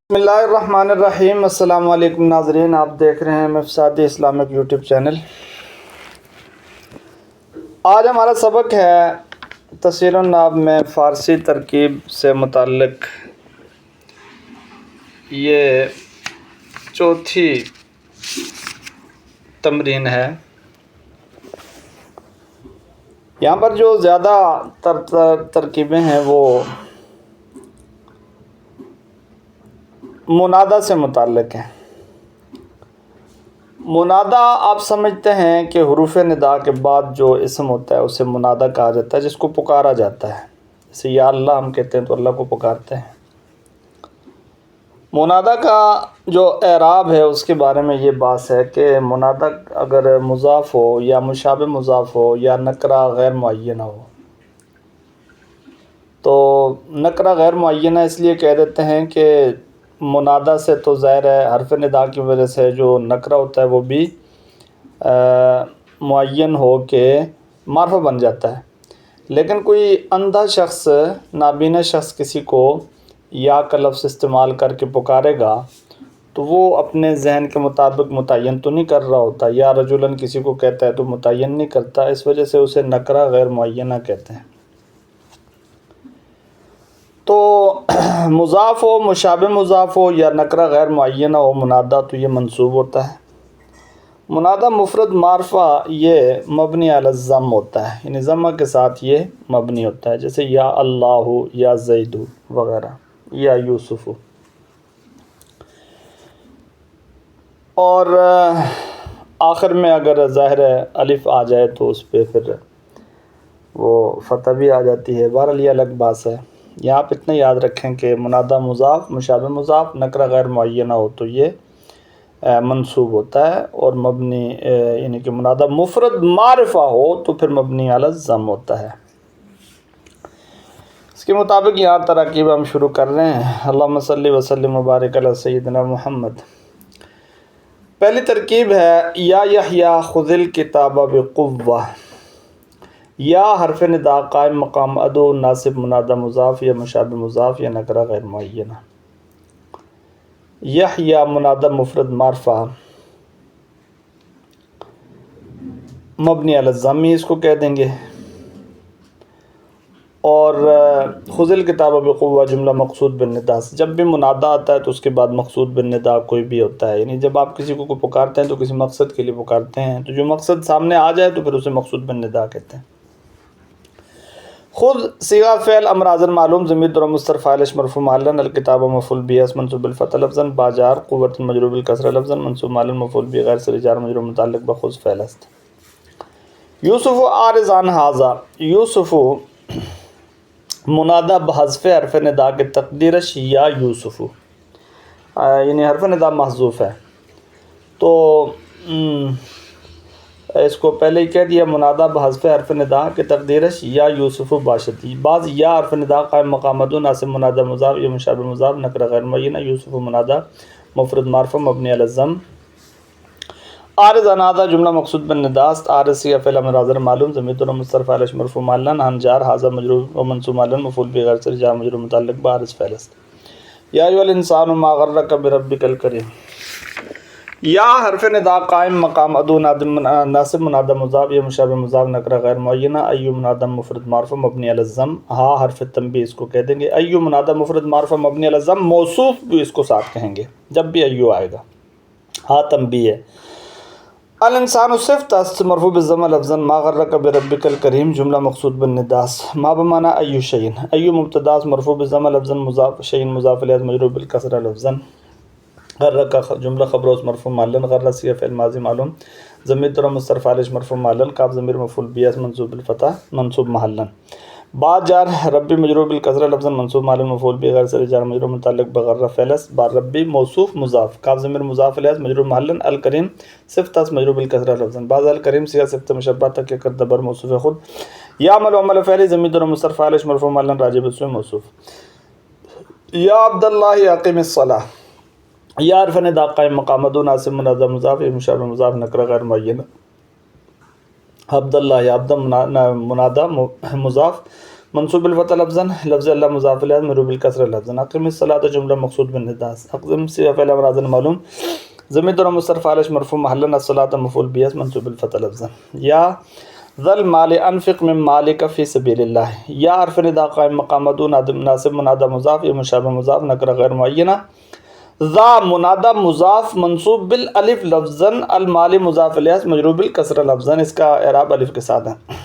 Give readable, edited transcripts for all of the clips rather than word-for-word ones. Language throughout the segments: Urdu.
بسم اللہ الرحمن الرحیم۔ السلام علیکم ناظرین، آپ دیکھ رہے ہیں مفساد اسلامک یوٹیوب چینل۔ آج ہمارا سبق ہے تسہیل الناب میں فارسی ترکیب سے متعلق یہ چوتھی تمرین ہے۔ یہاں پر جو زیادہ ترکیبیں ہیں وہ منادہ سے متعلق ہیں۔ منادہ آپ سمجھتے ہیں کہ حروف ندا کے بعد جو اسم ہوتا ہے اسے منادہ کہا جاتا ہے، جس کو پکارا جاتا ہے۔ جیسے یا اللہ ہم کہتے ہیں تو اللہ کو پکارتے ہیں۔ منادہ کا جو اعراب ہے اس کے بارے میں یہ بات ہے کہ منادہ اگر مضاف ہو یا مشابہ مضاف ہو یا نکرہ غیر معینہ ہو، تو نکرہ غیر معینہ اس لیے کہہ دیتے ہیں کہ منادہ سے تو ظاہر ہے حرف ندا کی وجہ سے جو نکرہ ہوتا ہے وہ بھی معین ہو کے معرفہ بن جاتا ہے۔ لیکن کوئی اندھا شخص، نابینا شخص کسی کو یا کا لفظ استعمال کر کے پکارے گا تو وہ اپنے ذہن کے مطابق متعین تو نہیں کر رہا ہوتا، یا رجلاً کسی کو کہتا ہے تو متعین نہیں کرتا، اس وجہ سے اسے نکرہ غیر معینہ کہتے ہیں۔ تو مضاف ہو، مشابہ مضاف ہو یا نکرہ غیر معینہ ہو منادہ، تو یہ منصوب ہوتا ہے۔ منادہ مفرد معرفہ یہ مبنی علی الضم ہوتا ہے، یعنی ضمہ کے ساتھ یہ مبنی ہوتا ہے، جیسے یا اللہ یا زید وغیرہ یا یوسف۔ اور آخر میں اگر ظاہر الف آ جائے تو اس پہ پھر وہ فتح بھی آ جاتی ہے۔ بہرحال یہ الگ بات ہے۔ یہاں آپ اتنا یاد رکھیں کہ منادہ مضاف، مشابہ مضاف، نکرہ غیر معینہ ہو تو یہ منصوب ہوتا ہے، اور مبنی یعنی کہ منادہ مفرد معرفہ ہو تو پھر مبنی علی الضم ہوتا ہے۔ اس کے مطابق یہاں تراکیب ہم شروع کر رہے ہیں۔ اللہم صلی وسلم وبارک علی سیدنا محمد۔ پہلی ترکیب ہے یا یحییٰ خذ الکتاب بقوہ۔ یا حرف ندا قائم مقام ادو ناصب منادہ مضاف یا مشابہ مضاف یا نکرہ غیر معینہ۔ یحییٰ منادہ مفرد معرفہ مبنی علی الضم اس کو کہہ دیں گے، اور خذ الکتاب بقوہ جملہ مقصود بالندا، جب بھی منادہ آتا ہے تو اس کے بعد مقصود بالندا کوئی بھی ہوتا ہے، یعنی جب آپ کسی کو پکارتے ہیں تو کسی مقصد کے لیے پکارتے ہیں، تو جو مقصد سامنے آ جائے تو پھر اسے مقصود بالندا کہتے ہیں۔ خود صیغہ فعل امر حاضر معلوم ضمیر ضمیر مستتر فاعل اسم مرفوع محلا الکتاب مفعول به اسم منصوب بالفتح لفظا باجار قوة مجرور بالکسرہ لفظا منصوب محلا مفعول به غیر صریح جار مجرور متعلق بخذ فعل است۔ یوسف عارض عن ھذا، یوسف منادہ بحذف حرف ندا کے تقدیرش یا یوسف، یعنی حرف ندا محذوف ہے، تو اس کو پہلے ہی کہہ دیا منادہ بحذف حرف ندا کے تقدیرش یا یوسف باشتی۔ بعض یا حرف ندا قائم مقام ادو ناصب منادہ مضاف یا مشابہ مضاف نکرہ غیر معینہ۔ یوسف منادہ مفرد معرفہ مبنی علی الضم۔ عارض عن ھذا جملہ مقصود بالندا است۔ عارض صیغہ فعل امر حاضر معلوم ضمیر ضمیر مستتر فاعل اسم مرفوع محلا عن جار ھذا مجرور و منصوب محلا مفعول به غیر صریح جار مجرور متعلق بعارض فعل است۔ یا ایھا الانسان ما غرک بربک الکریم۔ یا حرف ندا قائم مقام ادو ناصب منادہ مضاف یا مشابہ مضاف نکرہ غیر معینہ۔ ایو منادہ مفرد معرفہ مبنی علی الضم۔ ہا حرف تنبیہ اس کو کہہ دیں گے۔ ایو منادہ مفرد معرفہ مبنی علی الضم، موصوف بھی اس کو ساتھ کہیں گے جب بھی ایو آئے گا۔ ہا تنبیہ ہے۔ الانسان صفت است مرفوع بالضم لفظا ما غرک بربک الکریم جملہ مقصود بالندا است۔ ما بمعنی ایو شیء، ایو مبتدا است مرفوع بالضم لفظا مضاف شیء مضاف الیہ مجرور بالکسرہ لفظا۔ غرک جملہ خبر اس مرفوع محلا غرہ صیغہ فعل ماضی معلوم ضمیر ضمیر مستتر فاعل اسم مرفوع محلا کاف ضمیر مفعول به است منصوب بالفتح منصوب محلا۔ با جار ربی مجرور بالکسرہ لفظا منصوب محلا مفعول به غیر صریح جار مجرور متعلق بغرہ فعل است۔ با ربی موصوف مضاف کاف ضمیر مضاف الیہ مجرور محلا الکریم صفت است مجرور بالکسرہ لفظا۔ بعض الکریم صیغہ صفت مشبہہ تک کہ کر دبر موصوف خود۔ یعمل عمل فعل ضمیر ضمیر مستتر فاعل اسم مرفوع محلا راجع بالاسم موصوف۔ یا عبد اللہ اقم الصلاۃ۔ یا حرف ندا قائم مقام ادو ناصب منادہ مضاف یا مشابہ مضاف نکرہ غیر معینہ۔ عبد اللہ عبد منادہ مضاف منصوب بالفتح لفظا لفظ اللہ مضاف الیہ مجرور بالکسر لفظا اقم الصلاۃ جملہ مقصود بالنداء اقم صیغہ فعل امر حاضر معلوم ضمیر ضمیر مستتر فاعل مرفوع محلا الصلاۃ مفعول به منصوب بالفتح لفظا یا ذا المال انفق من مالک فی سبیل اللہ یا حرف نداء قائم مقام دون ناصب منادى مضاف یا مشابہ مضاف نکرہ غیر معینہ ذا منادى مضاف منصوب بالالف لفظا المال مضاف الیہ مجرور بالکسر لفظا اس کا اعراب الف کے ساتھ ہے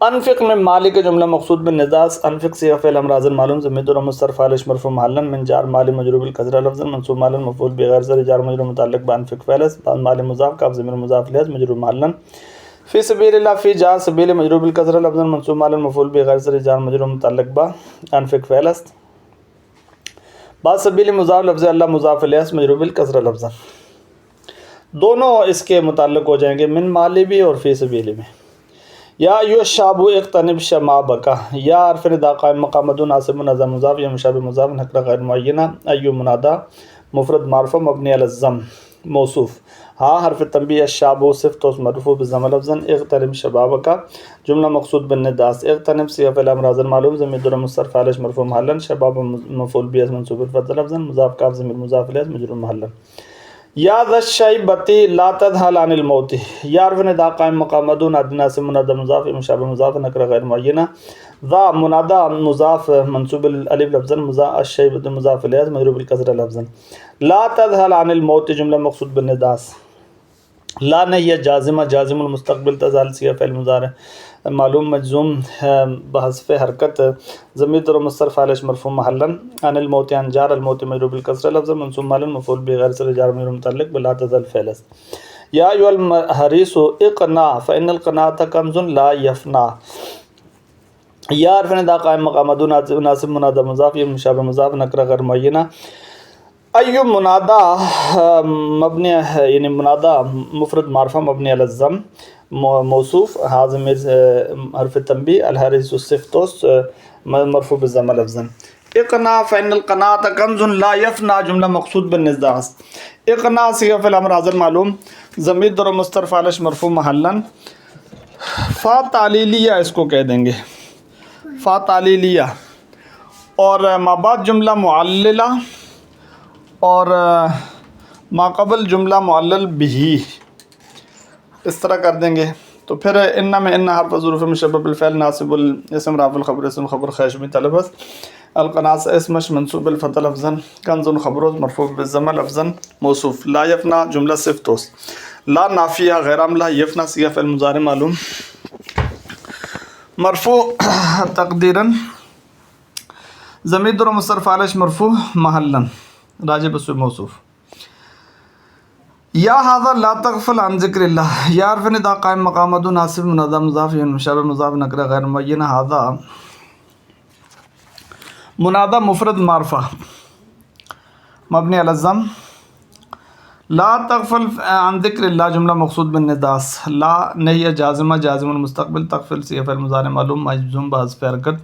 انفق من مالک جملہ مقصود بالنداء انفق صیغہ فعل امر حاضر معلوم ضمیر مستتر فاعل مرفوع محلا من جار مال مجرور بالکسر لفظا منصوب محلا مفعول بغیر زر جار مجرور متعلق بانفق فعل بعد مال مضاف کاف ضمیر مضاف الیہ مجرور محلا فی سبیل اللہ فی جار سبیل مجرور بالکسر لفظا منصوب محلا مفعول بغیر زر جار مجرور متعلق بانفق فعل بعد سبیل مضاف لفظ اللہ مضاف الیہ مجرور بالکسر لفظا دونوں اس کے متعلق ہو جائیں گے من مالی بھی اور فی سبیل میں یا ایو الشاب اقتنب شمابک یا حرف نداء قائم مقام دون ناصب منادى مضاف یا مشابہ مضاف نکرہ غیر معینہ ایو منادى مفرد معرفہ مبنی علی الضم موصوف ہاں حرف تنبیہ الشاب صفت مرفوع بالضم لفظا اقتنب شبابک جملہ مقصود بالنداء اقتنب صیغہ فعل امر حاضر معلوم ضمیر مستتر فاعل مرفوع محلا شباب مفعول به منصوب بالفتح لفظا مضاف کاف ضمیر مضاف الیہ مجرور محلا یا ذا الشیبۃ لا تذهل عن الموت یا حرف نداء قائم مقام دون ناصب منادى مضاف مشابہ مضاف نکرہ غیر معینہ ذا منادى مضاف منصوب الالف لفظا الشیبۃ مضاف الیہ مجرور بالکسر لفظا لا تذهل عن الموت جملہ مقصود بالنداء لا نہیں ہے جازمہ جازم المستقبل تذهل صیغہ فعل مضارع معلوم مجزوم بحذف حرکت ضمیر مستتر فاعل مرفوع محلا عن الموت عن جار الموت مجرور بالکسر لفظا منصوب محلا مفعول بغیر زر جار مجرور متعلق بلا تزال فعل یا ایھا الحریص اقنع فان القناعة کنز لا یفنى یا حرف نداء قائم مقام دون ناصب منادى مضاف یا مشابہ مضاف نکرہ غیر معینہ ایو منادى مبنی یعنی منادى مفرد معرفہ مبنی علی الضم موصوف حاضم حرف تنبیہ الحارث صفت مرفوع بالضم لفظا اقنع فإن القناعة کنز لا یفنى جملہ مقصود بالنداء اقنع صیغہ فعل امر حاضر معلوم ضمیر مستتر فاعل مرفوع محلا فا تعلیلیہ اس کو کہہ دیں گے فا تعلیلیہ اور ما بعد جملہ معللہ اور ما قبل جملہ معلل بھی اس طرح کر دیں گے تو پھر ان میں ان حرف ظروف مشبہ بالفعل ناصب الاسم رافع الخبر اسم خبر خیش میں طلبس القناص اسمش منصوب بالفتح لفظا کنز خبر مرفوع بالضم لفظا موصوف لا یفنى جملہ صفتوس لا نافیہ غیر عاملہ یفنى صیغہ فعل مضارع معلوم مرفوع تقدیرا ضمیر مستتر فاعل مرفوع محلا راجع بسو موصوف یا ھذا لا تغفل عن ذکر اللہ یا حرف نداء قائم مقام دون ناصب منادى مضاف یا مشابہ مضاف نکرہ غیر معینہ ھذا منادى مفرد معرفہ مبنی علی الضم لا تغفل عن ذکر اللہ جملہ مقصود بالنداء لا نہیں جازمہ جازم المستقبل تغفل صیغہ فعل مضارع معلوم مجزوم بحذف حرکت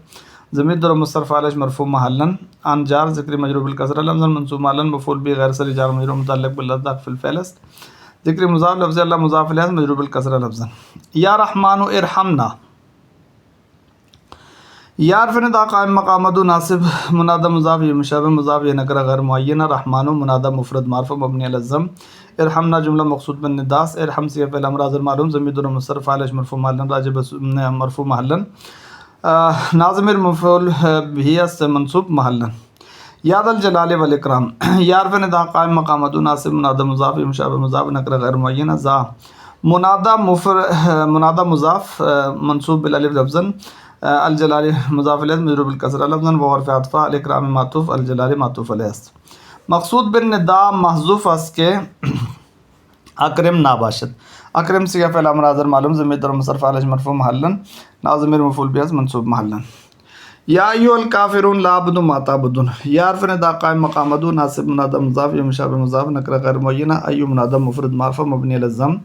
ضمیر مستتر فاعل مرفوع محلا عن جار ذکر مجرور بالکسر لفظا منصوب محلا مفعول به غیر صریح جار مجرور متعلق باللفظ فی الفعل ذکر مضاف لفظ اللہ مضاف الیہ مجرور بالکسر لفظا یا رحمن ارحمنا یا حرف نداء قائم مقام دون ناصب منادى مضاف یا مشابہ مضاف یا نکرہ غیر معینہ رحمان منادى مفرد معرفہ مبنی علی الضم ارحمنا جملہ مقصود بالنداء ارحم صیغہ فعل امر حاضر معلوم ضمیر مستتر فاعل مرفوع محلا راجع مرفوع محلا ناظم المفعول به منصوب محلا یا ذا الجلال والاکرام یا حرف نداء قائم مقام دون ناصب منادى مضاف یا مشابہ مضاف نکرہ غیر معینہ ذا منادى مضاف منصوب بالالف لفظا الجلال مضاف الیہ مجرور بالکسر لفظا وحرف عطف الاکرام معطوف الجلال معطوف علیہ مقصود بالنداء محذوف اس کے اکرم ناباشد اکرم صیغہ فعل امر حاضر معلوم ضمیر مستتر فاعل مرفوع محلا ناظم مفعول به منصوب محلا یا ایھا الکافرون لا اعبد ما تعبدون یا حرف نداء قائم مقام دون ناصب منادى مضاف یا مشابہ مضاف نکرہ غیر معینہ ایو منادى مفرد معرفہ مبنی علی الضم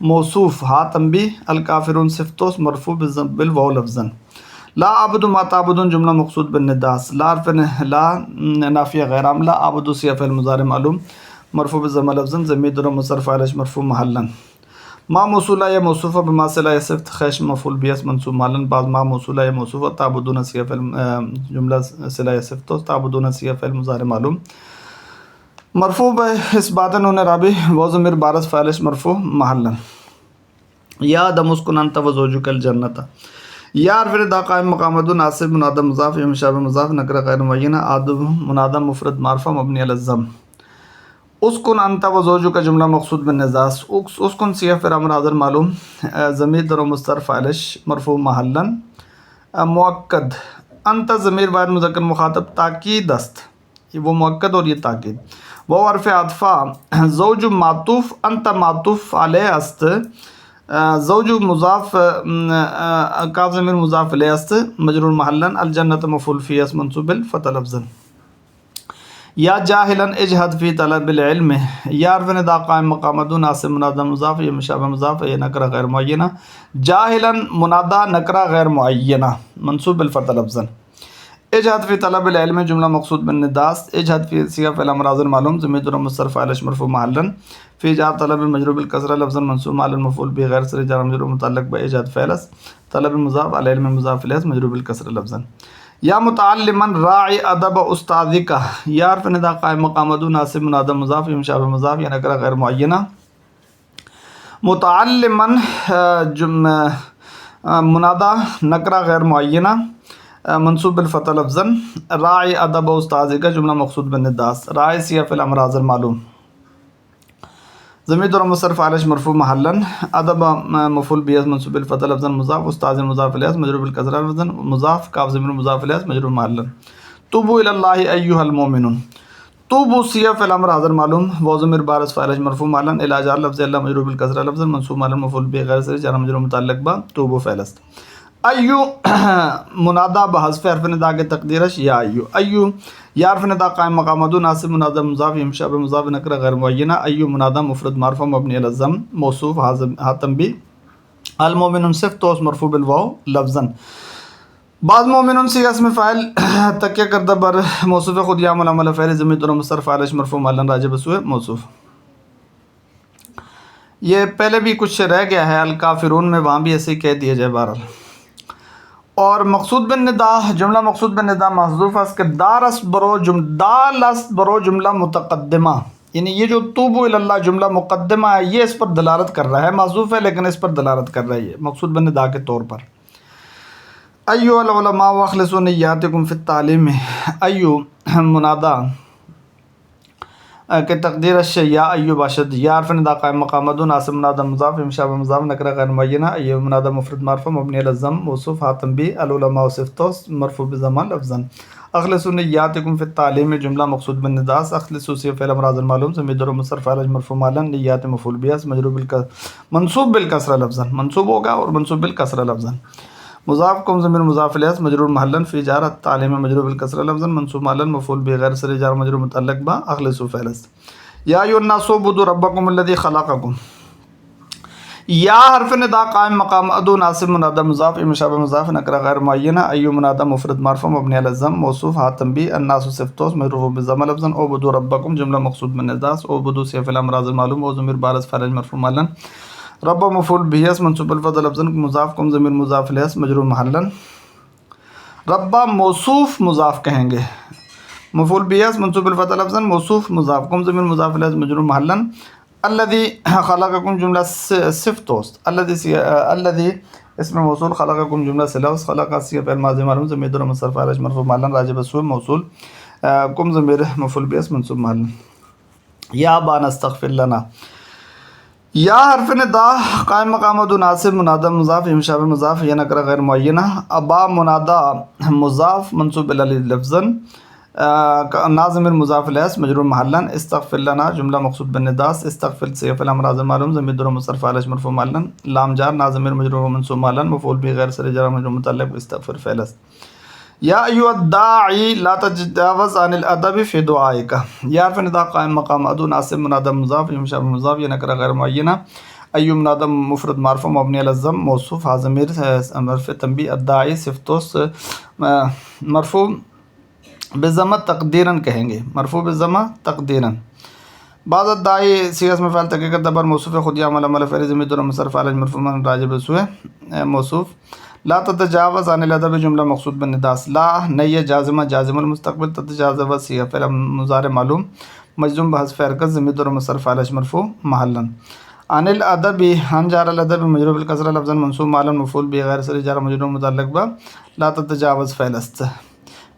موصوف ہا تنبیہ الکافرون صفتوس مرفوع بالواو لفظا لا اعبد ما تعبدون جملہ مقصود بالنداء لا حرف لا نافیہ غیر عاملہ اعبد صیغہ فعل مضارع معلوم مرفوع بالضم لفظا ضمیر مستتر فاعل مرفوع محلا ما موصولہ یا موصوفہ بما صلہ یصف خیش مفعول بیس منصوب مالن بعض ما موصولہ یا موصوفہ تعبدون صیغہ فعل جملہ صلہ یصف تو تعبدون صیغہ فعل مضارع معلوم مرفوع اثباتا نون رابع و ضمیر بارز فاعلش مرفوع محلا یا دم اسکن انت و زوجک الجنت یا حرف ندا قائم مقام دو ناصب منادى مضاف یا مشابہ مضاف نکرہ غیر معینہ عاد منادى مفرد معرفہ مبنی علی الضم اسکن انت و زوجک جملہ مقصود بالنزاع اسکن صیغہ فعل امر حاضر معلوم ضمیر در و مستتر فاعلش مرفوع محلا مؤکد انت ضمیر واحد مذکر مخاطب تاکید است وہ مؤکد اور یہ تاکید وہ حرف عطفہ زوج معطوف انت معطوف علیہ است زوج مضاف کاف ضمیر مضاف الیہ است مجرور محلا الجنت مفعول فی اسم منصوب الفتح لفظا یا جاہلا اجہد فی طلب العلم یا حرف ندا قائم مقام دو ناصب منادى مضاف یا مشابہ مضاف یا نکرہ غیر معینہ جاہلا منادى نکرہ غیر معینہ منصوب الفتح لفظا اجہد فی طلب العلم جملہ مقصود بالنداء اجہد فی صیغہ فعل امر حاضر معلوم ضمیر در مستتر فاعلش مرفوع محلا فی جاء طلب مجرور بالکسرہ لفظا منصوب علی المفعول به غیر صریح جار مجرور متعلق باجہد فعل طلب مضاف العلم مضاف الیہ مجرور بالکسرہ لفظا یا متعلما راعی ادب استاذک یا حرف ندا قائم مقام دو ناصب منادى مضاف یا مشابہ مضاف یا نکرہ غیر معینہ متعلما منادى نکرہ غیر معینہ منصوب بالفتح لفظا راعی ادب استاذ کا جملہ مقصود بالنداء راعی صیغہ فعل امر حاضر معلوم ضمیر در مستتر فاعلش مرفوع محلا ادب مفعول به منصوب بالفتح لفظا مضاف استاذ مضاف الیہ مجرور بالکسرہ لفظا مضاف کاف ضمیر مضاف الیہ مجرور محلا توبوا الی اللہ ایھا المؤمنون توبوا صیغہ فعل امر حاضر معلوم و ضمیر بارز فاعلش مرفوع محلا الی جار لفظ اللہ مجرور بالکسرہ لفظا منصوب محلا مفعول به غیر صریح جار مجرور متعلق با توبوا فعل است ایو منادى بحذف حرف ندا کے تقدیرش یا ایو یا حرف ندا قائم مقام دو ناصب منادى مضاف یا مشابہ مضاف نکرہ غیر معینہ ایو منادى مفرد معرفہ مبنی علی الضم موصوف حاتم بھی المؤمنون صفت توس مرفوع بالواو لفظا بعض مومنون صیغہ اسم فاعل تکیہ کردہ بر موصوف خود یا عمل فعل ضمیر در مستتر فاعلش مرفوع محلا راجع بسوء موصوف یہ پہلے بھی کچھ رہ گیا ہے الکافرون میں وہاں بھی ایسے ہی کہہ دیا جائے بہرحال اور مقصود بالنداء جملہ مقصود بالنداء محذوف است کہ دال است برو جملہ متقدمہ یعنی یہ جو توبوا الی اللہ جملہ مقدمہ ہے یہ اس پر دلالت کر رہا ہے محذوف ہے لیکن اس پر دلالت کر رہا ہے یہ مقصود بالنداء کے طور پر ایھا العلماء واخلصوا نیاتکم فی التعلیم ایو منادى کہ تقدیر یا ایو باشد یا حرف ندا قائم مقام دو ناصب منادى مضاف مشابہ مضاف نکرہ غیر معینہ ایو منادى مفرد معرفہ مبنی علی الضم موصوف حاتم بھی العلماء صفت مرفوع بضمہ لفظا اخلصوا نیاتکم فی التعلیم جملہ مقصود بالنداء اخلصوا صیغہ فعل امر حاضر معلوم ضمیر در مستتر فاعل مرفوع محلا نیات مفعول به مجرور منصوب بالکسرہ لفظا منصوب ہوگا اور منصوب بالکسرہ لفظا مضاف کم ضمیر مضاف الیہ مجرور محلا فی جار التعلیم مجرور بالکسرہ لفظا منصوب محلا مفعول به غیر صریح جار مجرور متعلق با اخلصوا فعل یا ایھا الناس اعبدوا ربکم الذی خلقکم یا حرف ندا قائم مقام ادو ناصب منادى مضاف مشابہ مضاف نکرہ غیر معینہ ایو منادى مفرد معرفہ مبنی علی الضم موصوف حاتم بھی الناس صفت مرفوع بالضمہ لفظا اعبدوا ربکم جملہ مقصود بالنداء اعبدوا صیغہ فعل امر حاضر معلوم و ضمیر بارز فاعل مرفوع محلا رب مفعول به منصوب بالفتح لفظا مضاف کم ضمیر مضاف الیہ مجرور محلا رب موصوف مضاف کہیں گے مفعول به منصوب بالفتح لفظا موصوف مضاف کم ضمیر مضاف الیہ مجرور محلا الذی خلقکم جملہ صفت الذی اسم موصول خلقکم جملہ صلہ خلق صیغہ فعل ماضی معلوم ضمیر در مستتر فاعل مرفوع محلا راجع بسوء موصول کم ضمیر مفعول به منصوب محلا یا ابانا استغفر لنا یا حرف ندا قائم مقام دو ناصب منادى مضاف مشابہ مضاف یا نکرہ غیر معینہ ابا منادى مضاف منصوب الی لفظا ناظم مضاف الیہ مجرور محلا استغفر لنا جملہ مقصود بالنداء استغفر صیغہ فعل امر حاضر معلوم ضمیر در مستتر فاعل مرفوع محلا لام جار ناظم مجرور منصوب محلا مفعول به غیر صریح جار مجرور متعلق استغفر فعل یا ایھا الداعی لا تتجاوز عن الادب فی دعائک یا حرف ندا قائم مقام ادو ناصب منادى مضاف مشابہ مضاف یا نکرہ غیر معینہ ایو منادى مفرد معرفہ مبنی علی الضم موصوف ضمیر حرف تنبیہ الداعی صفت مرفوع بضمہ تقدیرا کہیں گے مرفوع بضمہ تقدیرا بعض الدائی سیغہ اسم فاعل تحقیق دبر موصوف خود یا عمل عمل فعل ضمیر مصدر فاعل مرفوع من راجب رسوه موصوف. لا تتجاوز عن الادب جملہ مقصود بالنداس. لا نئی جازمہ جازم المستقبل. تتجاوز سیغہ فعل مضارع معلوم مجزوم بحذف حرکت ضمیر مصدر فاعل مرفوع محلا. عن الادب عن جار الادب مجرور بالکسرہ لفظا منصوب معلا مفعول به غیر صریح جار مجرور متعلق ب لا تتجاوز فعل است.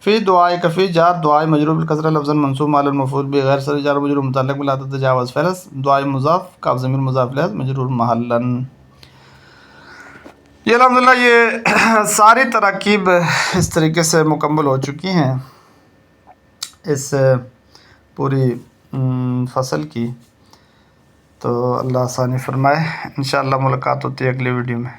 فی دعائے کفی جار دعائے مجرور بالکسرہ لفظا منصوب معلا مفعول به غیر صریح جار مجرور متعلق ب لا تتجاوز فعل است. دعائے مضاف کاف ضمیر مضاف الیہ مجرور محلا. یہ الحمدللہ یہ ساری تراکیب اس طریقے سے مکمل ہو چکی ہیں اس پوری فصل کی. تو اللہ آسانی فرمائے. انشاءاللہ ملاقات ہوتی ہے اگلی ویڈیو میں.